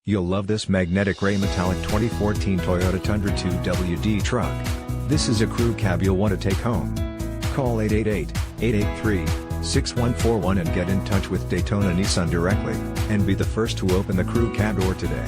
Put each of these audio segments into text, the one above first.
You'll love this magnetic gray metallic 2014 Toyota Tundra 2WD truck. This is a crew cab you'll want to take home. Call 888-883-6141 and get in touch with Daytona Nissan directly, and be the first to open the crew cab door today.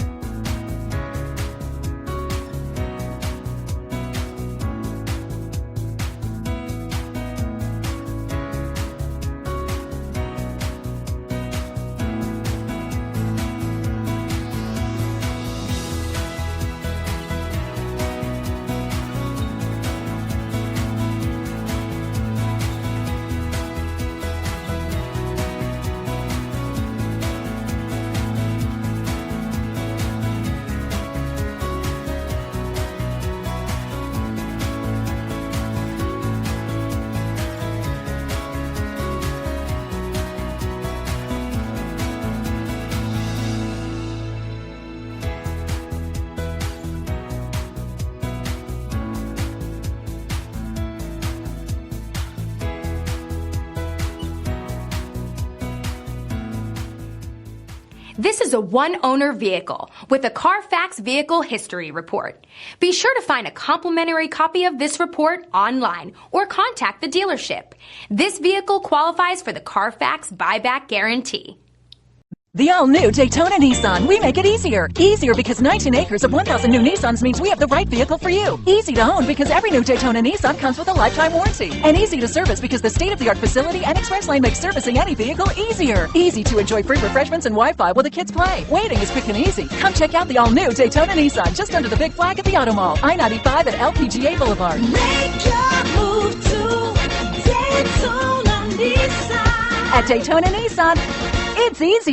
This is a one-owner vehicle with a CARFAX Vehicle History Report. Be sure to find a complimentary copy of this report online or contact the dealership. This vehicle qualifies for the CARFAX Buyback Guarantee. The all-new Daytona Nissan. We make it easier. Easier because 19 acres of 1,000 new Nissans means we have the right vehicle for you. Easy to own because every new Daytona Nissan comes with a lifetime warranty. And easy to service because the state-of-the-art facility and express lane makes servicing any vehicle easier. Easy to enjoy free refreshments and Wi-Fi while the kids play. Waiting is quick and easy. Come check out the all-new Daytona Nissan just under the big flag at the Automall. I-95 at LPGA Boulevard. Make your move to Daytona Nissan. At Daytona Nissan, it's easy.